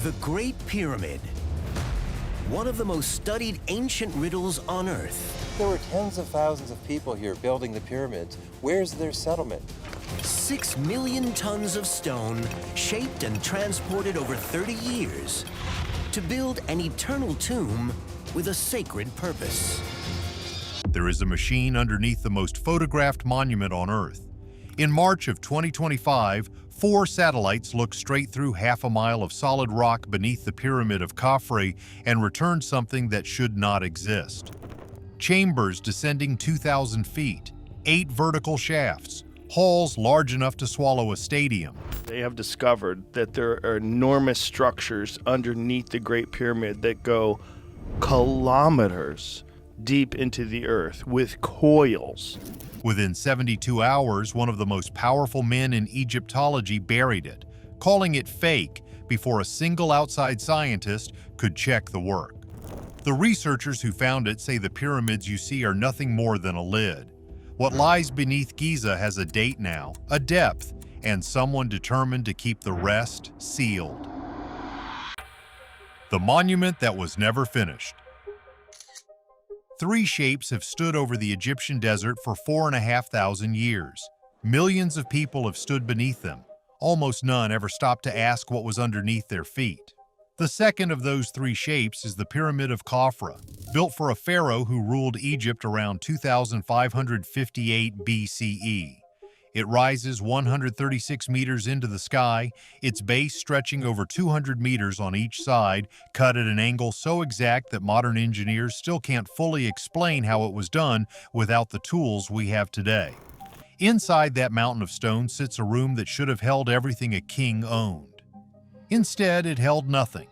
The Great Pyramid, one of the most studied ancient riddles on Earth. There were tens of thousands of people here building the pyramids. Where's their settlement? 6 million tons of stone, shaped and transported over 30 years, to build an eternal tomb with a sacred purpose. There is a machine underneath the most photographed monument on Earth. In March of 2025, 4 satellites looked straight through half a mile of solid rock beneath the pyramid of Khafre and returned something that should not exist. Chambers descending 2,000 feet, 8 vertical shafts, halls large enough to swallow a stadium. They have discovered that there are enormous structures underneath the Great Pyramid that go kilometers deep into the earth with coils. Within 72 hours, one of the most powerful men in Egyptology buried it, calling it fake before a single outside scientist could check the work. The researchers who found it say the pyramids you see are nothing more than a lid. What lies beneath Giza has a date now, a depth, and someone determined to keep the rest sealed. The monument that was never finished. 3 shapes have stood over the Egyptian desert for 4,500 years. Millions of people have stood beneath them. Almost none ever stopped to ask what was underneath their feet. The second of those 3 shapes is the Pyramid of Khafre, built for a pharaoh who ruled Egypt around 2558 BCE. It rises 136 meters into the sky, its base stretching over 200 meters on each side, cut at an angle so exact that modern engineers still can't fully explain how it was done without the tools we have today. Inside that mountain of stone sits a room that should have held everything a king owned. Instead, it held nothing.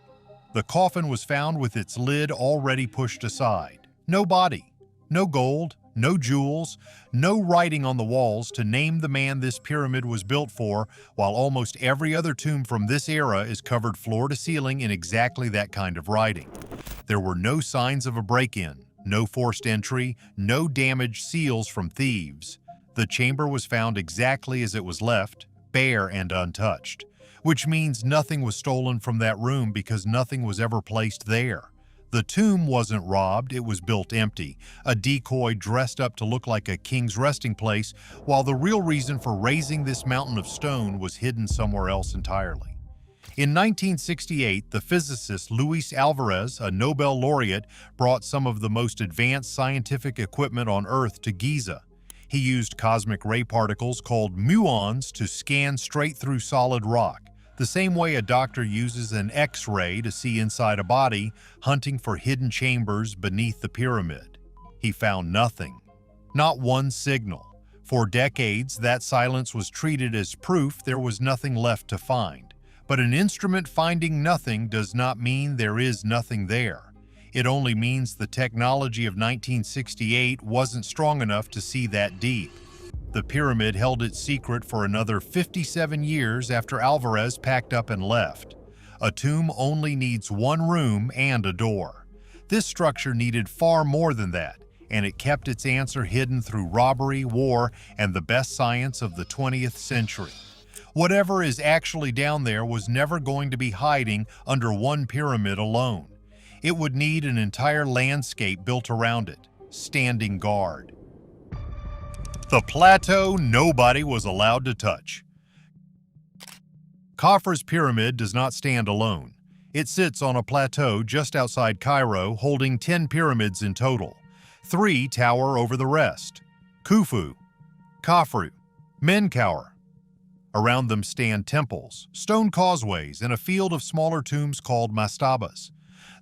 The coffin was found with its lid already pushed aside. No body, no gold, no jewels, no writing on the walls to name the man this pyramid was built for, while almost every other tomb from this era is covered floor to ceiling in exactly that kind of writing. There were no signs of a break-in, no forced entry, no damaged seals from thieves. The chamber was found exactly as it was left, bare and untouched, which means nothing was stolen from that room because nothing was ever placed there. The tomb wasn't robbed, it was built empty, a decoy dressed up to look like a king's resting place, while the real reason for raising this mountain of stone was hidden somewhere else entirely. In 1968, the physicist Luis Alvarez, a Nobel laureate, brought some of the most advanced scientific equipment on Earth to Giza. He used cosmic ray particles called muons to scan straight through solid rock, the same way a doctor uses an X-ray to see inside a body, hunting for hidden chambers beneath the pyramid. He found nothing, not one signal. For decades, that silence was treated as proof there was nothing left to find. But an instrument finding nothing does not mean there is nothing there. It only means the technology of 1968 wasn't strong enough to see that deep. The pyramid held its secret for another 57 years after Alvarez packed up and left. A tomb only needs one room and a door. This structure needed far more than that, and it kept its answer hidden through robbery, war, and the best science of the 20th century. Whatever is actually down there was never going to be hiding under one pyramid alone. It would need an entire landscape built around it, standing guard. The plateau nobody was allowed to touch. Khafre's pyramid does not stand alone. It sits on a plateau just outside Cairo, holding 10 pyramids in total. 3 tower over the rest: Khufu, Khafre, Menkaure. Around them stand temples, stone causeways, and a field of smaller tombs called mastabas.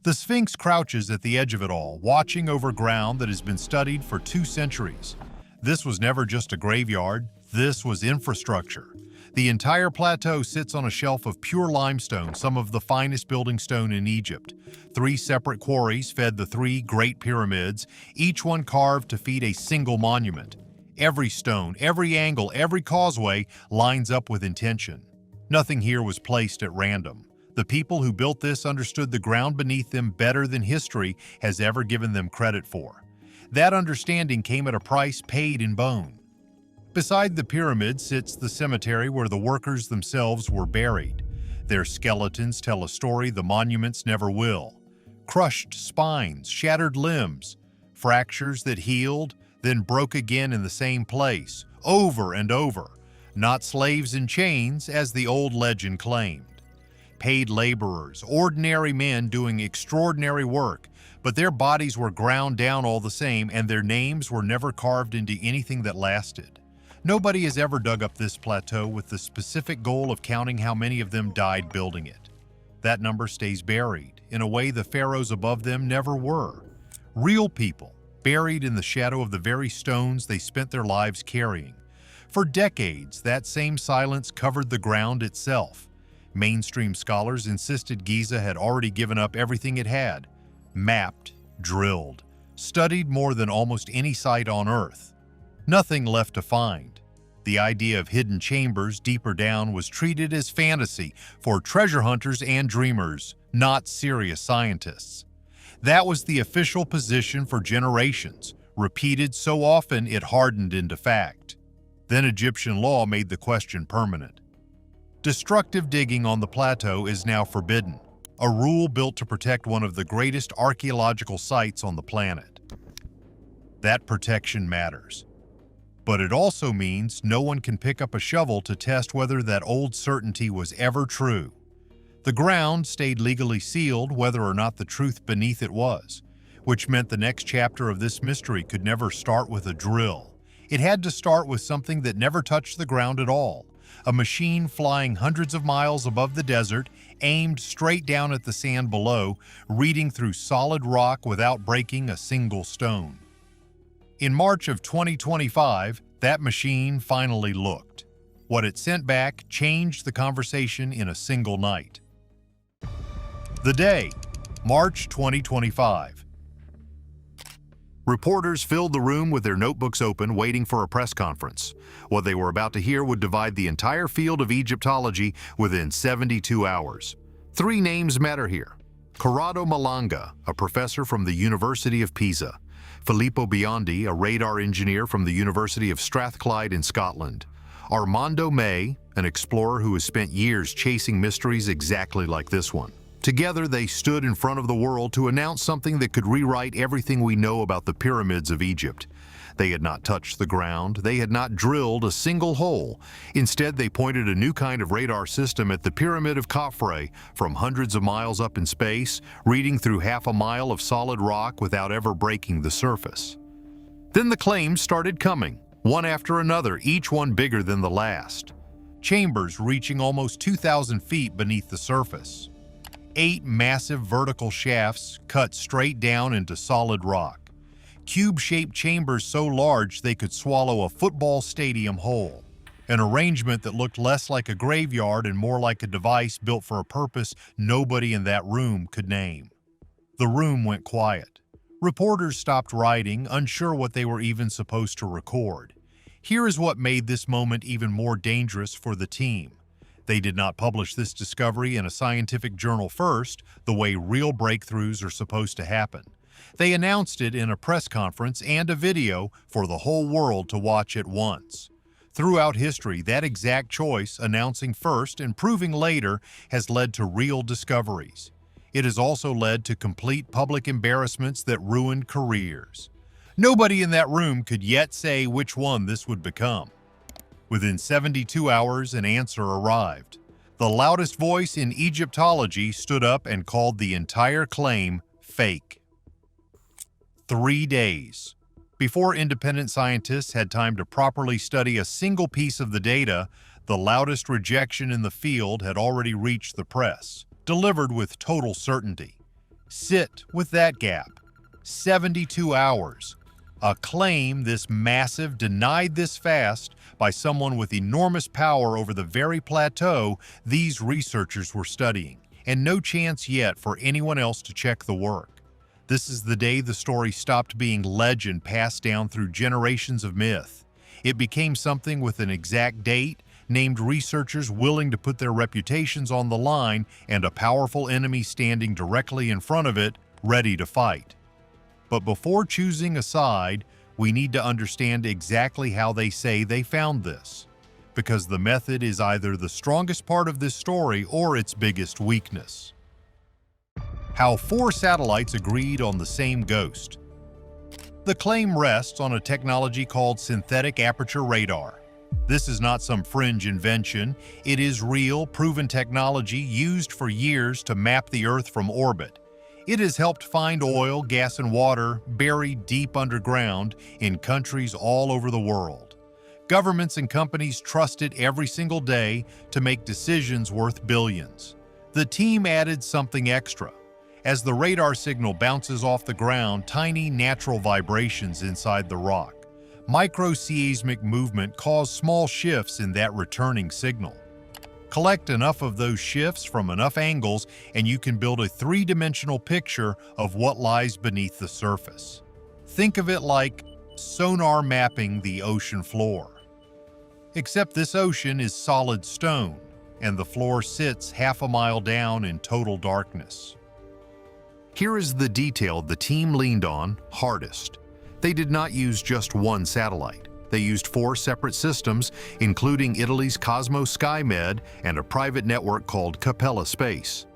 The Sphinx crouches at the edge of it all, watching over ground that has been studied for 2 centuries. This was never just a graveyard, this was infrastructure. The entire plateau sits on a shelf of pure limestone, some of the finest building stone in Egypt. 3 separate quarries fed the 3 great pyramids, each one carved to feed a single monument. Every stone, every angle, every causeway lines up with intention. Nothing here was placed at random. The people who built this understood the ground beneath them better than history has ever given them credit for. That understanding came at a price paid in bone. Beside the pyramid sits the cemetery where the workers themselves were buried. Their skeletons tell a story the monuments never will. Crushed spines, shattered limbs, fractures that healed, then broke again in the same place, over and over. Not slaves in chains, as the old legend claimed. Paid laborers, ordinary men doing extraordinary work, but their bodies were ground down all the same, and their names were never carved into anything that lasted. Nobody has ever dug up this plateau with the specific goal of counting how many of them died building it. That number stays buried, in a way the pharaohs above them never were. Real people, buried in the shadow of the very stones they spent their lives carrying. For decades, that same silence covered the ground itself. Mainstream scholars insisted Giza had already given up everything it had. Mapped, drilled, studied more than almost any site on Earth. Nothing left to find. The idea of hidden chambers deeper down was treated as fantasy for treasure hunters and dreamers, not serious scientists. That was the official position for generations, repeated so often it hardened into fact. Then Egyptian law made the question permanent. Destructive digging on the plateau is now forbidden, a rule built to protect one of the greatest archaeological sites on the planet. That protection matters. But it also means no one can pick up a shovel to test whether that old certainty was ever true. The ground stayed legally sealed whether or not the truth beneath it was, which meant the next chapter of this mystery could never start with a drill. It had to start with something that never touched the ground at all, a machine flying hundreds of miles above the desert, aimed straight down at the sand below, reading through solid rock without breaking a single stone. In March of 2025, that machine finally looked. What it sent back changed the conversation in a single night. The day, March 2025. Reporters filled the room with their notebooks open, waiting for a press conference. What they were about to hear would divide the entire field of Egyptology within 72 hours. 3 names matter here. Corrado Malanga, a professor from the University of Pisa. Filippo Biondi, a radar engineer from the University of Strathclyde in Scotland. Armando May, an explorer who has spent years chasing mysteries exactly like this one. Together, they stood in front of the world to announce something that could rewrite everything we know about the pyramids of Egypt. They had not touched the ground. They had not drilled a single hole. Instead, they pointed a new kind of radar system at the pyramid of Khafre from hundreds of miles up in space, reading through half a mile of solid rock without ever breaking the surface. Then the claims started coming, one after another, each one bigger than the last. Chambers reaching almost 2,000 feet beneath the surface. 8 massive vertical shafts cut straight down into solid rock. Cube-shaped chambers so large they could swallow a football stadium whole. An arrangement that looked less like a graveyard and more like a device built for a purpose nobody in that room could name. The room went quiet. Reporters stopped writing, unsure what they were even supposed to record. Here is what made this moment even more dangerous for the team. They did not publish this discovery in a scientific journal first, the way real breakthroughs are supposed to happen. They announced it in a press conference and a video for the whole world to watch at once. Throughout history, that exact choice, announcing first and proving later, has led to real discoveries. It has also led to complete public embarrassments that ruined careers. Nobody in that room could yet say which one this would become. Within 72 hours, an answer arrived. The loudest voice in Egyptology stood up and called the entire claim fake. 3 days. Before independent scientists had time to properly study a single piece of the data, the loudest rejection in the field had already reached the press, delivered with total certainty. Sit with that gap. 72 hours. A claim this massive, denied this fast, by someone with enormous power over the very plateau these researchers were studying, and no chance yet for anyone else to check the work. This is the day the story stopped being legend passed down through generations of myth. It became something with an exact date, named researchers willing to put their reputations on the line, and a powerful enemy standing directly in front of it, ready to fight. But before choosing a side, we need to understand exactly how they say they found this. because the method is either the strongest part of this story or its biggest weakness. How 4 satellites agreed on the same ghost. The claim rests on a technology called synthetic aperture radar. This is not some fringe invention. It is real, proven technology used for years to map the Earth from orbit. It has helped find oil, gas, and water buried deep underground in countries all over the world. Governments and companies trust it every single day to make decisions worth billions. The team added something extra. As the radar signal bounces off the ground, tiny natural vibrations inside the rock. Microseismic movement cause small shifts in that returning signal. Collect enough of those shifts from enough angles and you can build a 3-dimensional picture of what lies beneath the surface. Think of it like sonar mapping the ocean floor. Except this ocean is solid stone, and the floor sits half a mile down in total darkness. Here is the detail the team leaned on hardest. They did not use just one satellite. They used 4 separate systems, including Italy's Cosmo SkyMed and a private network called Capella Space.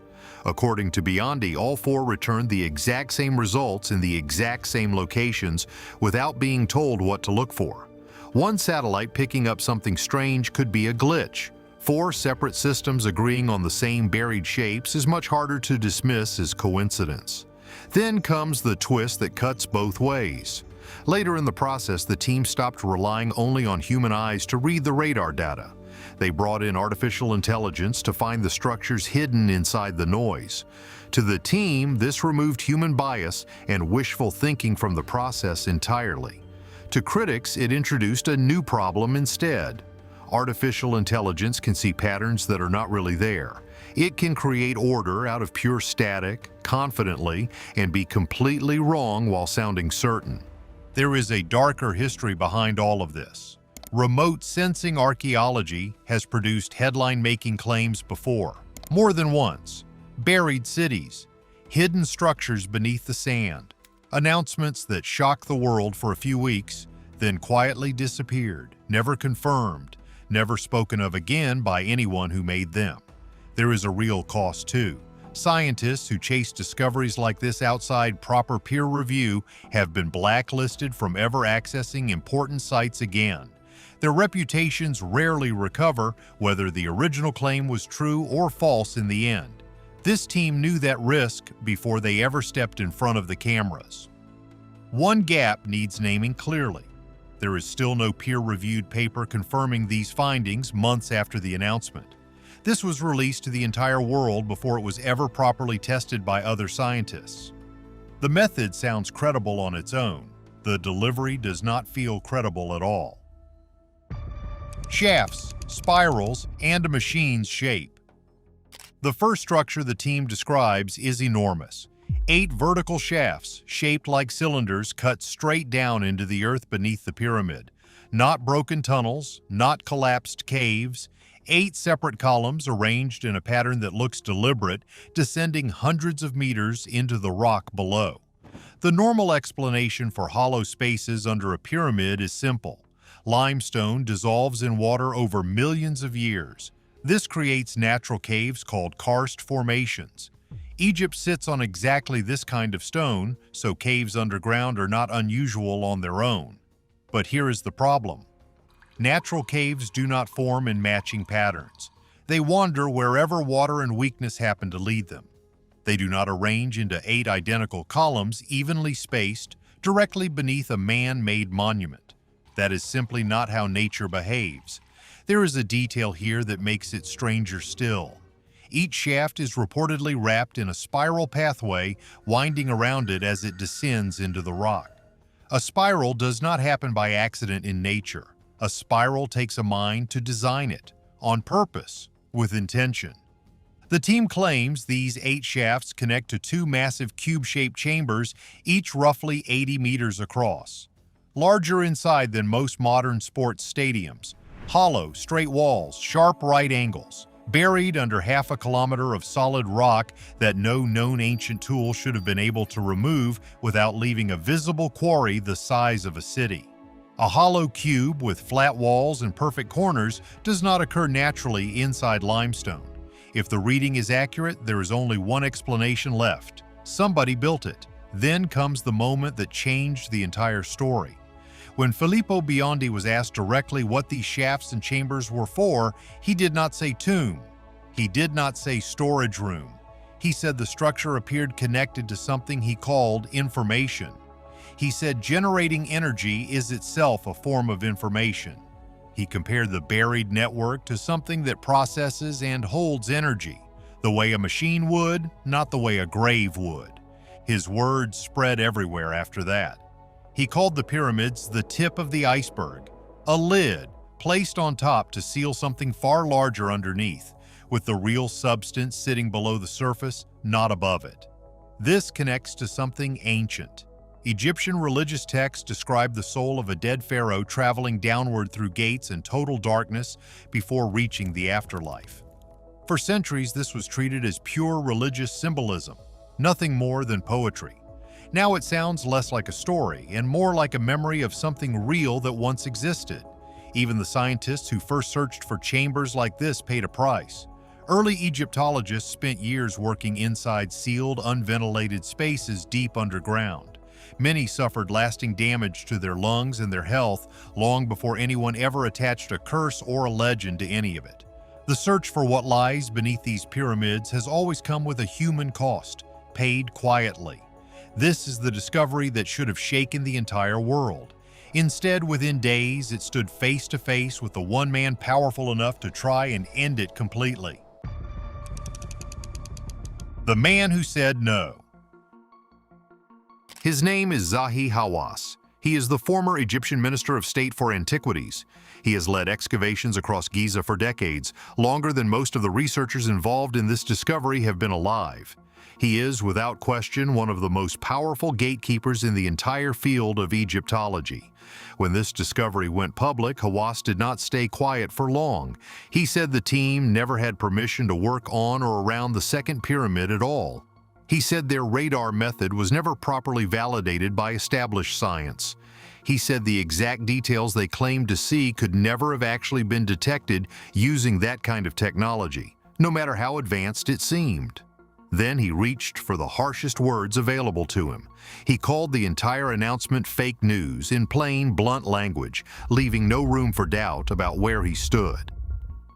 According to Biondi, all 4 returned the exact same results in the exact same locations without being told what to look for. One satellite picking up something strange could be a glitch. 4 separate systems agreeing on the same buried shapes is much harder to dismiss as coincidence. Then comes the twist that cuts both ways. Later in the process, the team stopped relying only on human eyes to read the radar data. They brought in artificial intelligence to find the structures hidden inside the noise. To the team, this removed human bias and wishful thinking from the process entirely. To critics, it introduced a new problem instead. Artificial intelligence can see patterns that are not really there. It can create order out of pure static, confidently, and be completely wrong while sounding certain. There is a darker history behind all of this. Remote sensing archaeology has produced headline-making claims before, more than once. Buried cities, hidden structures beneath the sand, announcements that shocked the world for a few weeks, then quietly disappeared, never confirmed, never spoken of again by anyone who made them. There is a real cost too. Scientists who chase discoveries like this outside proper peer review have been blacklisted from ever accessing important sites again. Their reputations rarely recover, whether the original claim was true or false in the end. This team knew that risk before they ever stepped in front of the cameras. One gap needs naming clearly. There is still no peer-reviewed paper confirming these findings months after the announcement. This was released to the entire world before it was ever properly tested by other scientists. The method sounds credible on its own. The delivery does not feel credible at all. Shafts, spirals, and a machine's shape. The first structure the team describes is enormous. 8 vertical shafts, shaped like cylinders, cut straight down into the earth beneath the pyramid. Not broken tunnels, not collapsed caves. 8 separate columns arranged in a pattern that looks deliberate, descending hundreds of meters into the rock below. The normal explanation for hollow spaces under a pyramid is simple. Limestone dissolves in water over millions of years. This creates natural caves called karst formations. Egypt sits on exactly this kind of stone, so caves underground are not unusual on their own. But here is the problem. Natural caves do not form in matching patterns. They wander wherever water and weakness happen to lead them. They do not arrange into 8 identical columns, evenly spaced, directly beneath a man-made monument. That is simply not how nature behaves. There is a detail here that makes it stranger still. Each shaft is reportedly wrapped in a spiral pathway, winding around it as it descends into the rock. A spiral does not happen by accident in nature. A spiral takes a mind to design it, on purpose, with intention. The team claims these 8 shafts connect to 2 massive cube-shaped chambers, each roughly 80 meters across. Larger inside than most modern sports stadiums. Hollow, straight walls, sharp right angles. Buried under half a kilometer of solid rock that no known ancient tool should have been able to remove without leaving a visible quarry the size of a city. A hollow cube with flat walls and perfect corners does not occur naturally inside limestone. If the reading is accurate, there is only one explanation left. Somebody built it. Then comes the moment that changed the entire story. When Filippo Biondi was asked directly what these shafts and chambers were for, he did not say tomb. He did not say storage room. He said the structure appeared connected to something he called information. He said generating energy is itself a form of information. He compared the buried network to something that processes and holds energy, the way a machine would, not the way a grave would. His words spread everywhere after that. He called the pyramids the tip of the iceberg, a lid placed on top to seal something far larger underneath, with the real substance sitting below the surface, not above it. This connects to something ancient. Egyptian religious texts describe the soul of a dead pharaoh traveling downward through gates in total darkness before reaching the afterlife. For centuries, this was treated as pure religious symbolism, nothing more than poetry. Now it sounds less like a story and more like a memory of something real that once existed. Even the scientists who first searched for chambers like this paid a price. Early Egyptologists spent years working inside sealed, unventilated spaces deep underground. Many suffered lasting damage to their lungs and their health long before anyone ever attached a curse or a legend to any of it. The search for what lies beneath these pyramids has always come with a human cost, paid quietly. This is the discovery that should have shaken the entire world. Instead, within days, it stood face to face with the one man powerful enough to try and end it completely. The man who said no. His name is Zahi Hawass. He is the former Egyptian Minister of State for Antiquities. He has led excavations across Giza for decades, longer than most of the researchers involved in this discovery have been alive. He is, without question, one of the most powerful gatekeepers in the entire field of Egyptology. When this discovery went public, Hawass did not stay quiet for long. He said the team never had permission to work on or around the second pyramid at all. He said their radar method was never properly validated by established science. He said the exact details they claimed to see could never have actually been detected using that kind of technology, no matter how advanced it seemed. Then he reached for the harshest words available to him. He called the entire announcement fake news in plain, blunt language, leaving no room for doubt about where he stood.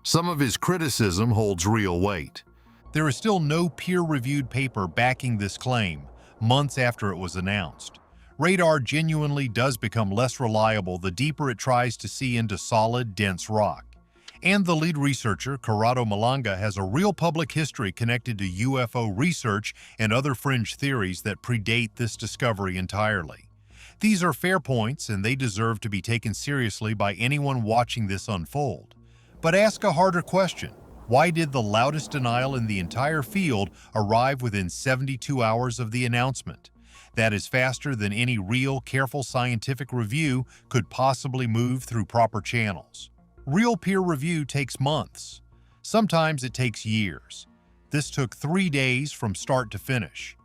Some of his criticism holds real weight. There is still no peer-reviewed paper backing this claim, months after it was announced. Radar genuinely does become less reliable the deeper it tries to see into solid, dense rock. And the lead researcher, Corrado Malanga, has a real public history connected to UFO research and other fringe theories that predate this discovery entirely. These are fair points, and they deserve to be taken seriously by anyone watching this unfold. But ask a harder question. Why did the loudest denial in the entire field arrive within 72 hours of the announcement? That is faster than any real, careful scientific review could possibly move through proper channels. Real peer review takes months. Sometimes it takes years. This took 3 days from start to finish.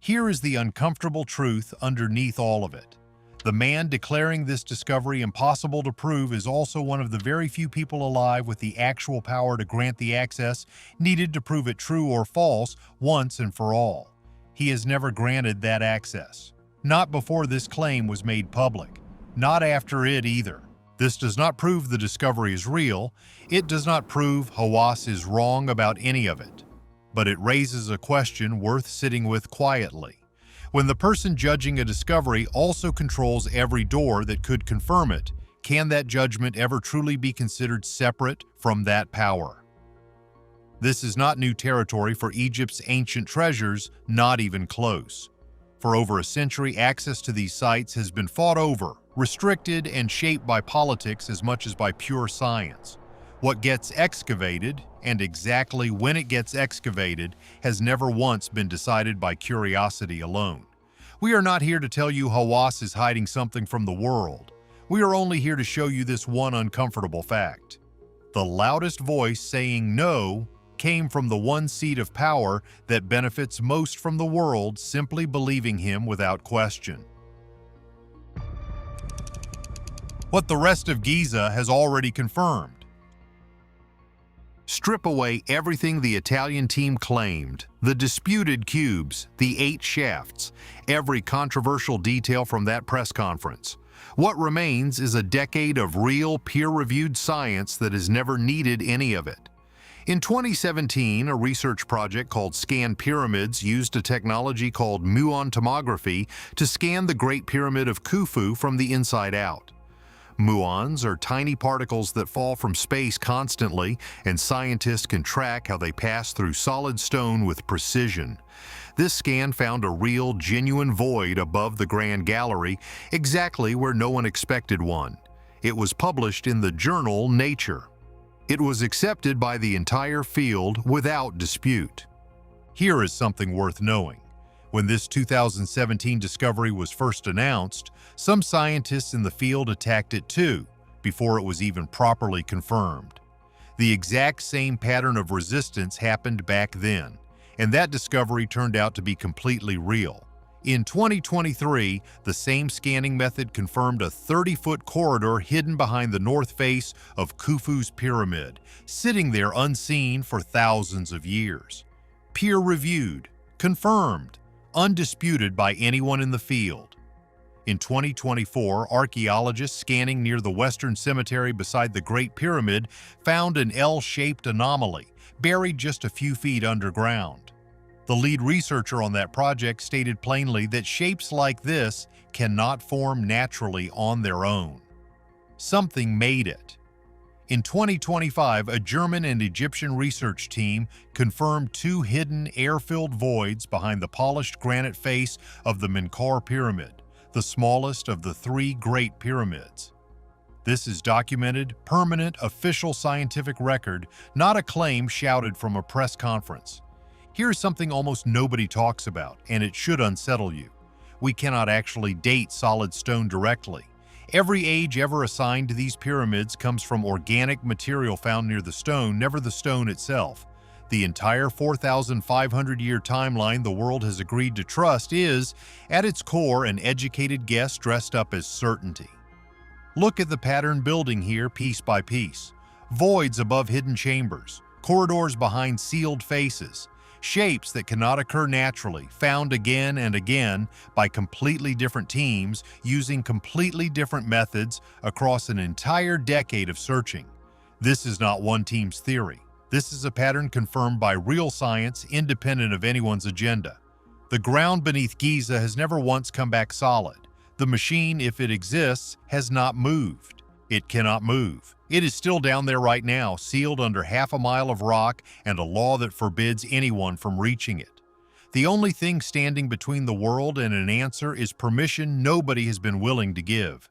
Here is the uncomfortable truth underneath all of it. The man declaring this discovery impossible to prove is also one of the very few people alive with the actual power to grant the access needed to prove it true or false once and for all. He has never granted that access. Not before this claim was made public. Not after it either. This does not prove the discovery is real. It does not prove Hawass is wrong about any of it. But it raises a question worth sitting with quietly. When the person judging a discovery also controls every door that could confirm it, can that judgment ever truly be considered separate from that power? This is not new territory for Egypt's ancient treasures, not even close. For over a century, access to these sites has been fought over, restricted, and shaped by politics as much as by pure science. What gets excavated, and exactly when it gets excavated, has never once been decided by curiosity alone. We are not here to tell you Hawass is hiding something from the world. We are only here to show you this one uncomfortable fact. The loudest voice saying no came from the one seat of power that benefits most from the world simply believing him without question. what the rest of Giza has already confirmed. Strip away everything the Italian team claimed, the disputed cubes, the 8 shafts, every controversial detail from that press conference. What remains is a decade of real, peer-reviewed science that has never needed any of it. In 2017, a research project called Scan Pyramids used a technology called muon tomography to scan the Great Pyramid of Khufu from the inside out. Muons are tiny particles that fall from space constantly, and scientists can track how they pass through solid stone with precision. This scan found a real, genuine void above the Grand Gallery, exactly where no one expected one. It was published in the journal Nature. It was accepted by the entire field without dispute. Here is something worth knowing. When this 2017 discovery was first announced, some scientists in the field attacked it too, before it was even properly confirmed. The exact same pattern of resistance happened back then, and that discovery turned out to be completely real. In 2023, the same scanning method confirmed a 30-foot corridor hidden behind the north face of Khufu's pyramid, sitting there unseen for thousands of years. Peer-reviewed, confirmed, undisputed by anyone in the field. In 2024, archaeologists scanning near the Western Cemetery beside the Great Pyramid found an L-shaped anomaly, buried just a few feet underground. The lead researcher on that project stated plainly that shapes like this cannot form naturally on their own. Something made it. In 2025, a German and Egyptian research team confirmed 2 hidden air-filled voids behind the polished granite face of the Menkaure Pyramid, the smallest of the 3 Great Pyramids. This is documented, permanent, official scientific record, not a claim shouted from a press conference. Here's something almost nobody talks about, and it should unsettle you. We cannot actually date solid stone directly. Every age ever assigned to these pyramids comes from organic material found near the stone, never the stone itself. The entire 4,500-year timeline the world has agreed to trust is, at its core, an educated guess dressed up as certainty. Look at the pattern building here piece by piece. Voids above hidden chambers, corridors behind sealed faces, shapes that cannot occur naturally, found again and again by completely different teams using completely different methods across an entire decade of searching. This is not one team's theory. This is a pattern confirmed by real science, independent of anyone's agenda. The ground beneath Giza has never once come back solid. The machine, if it exists, has not moved. It cannot move. It is still down there right now, sealed under half a mile of rock and a law that forbids anyone from reaching it. The only thing standing between the world and an answer is permission nobody has been willing to give.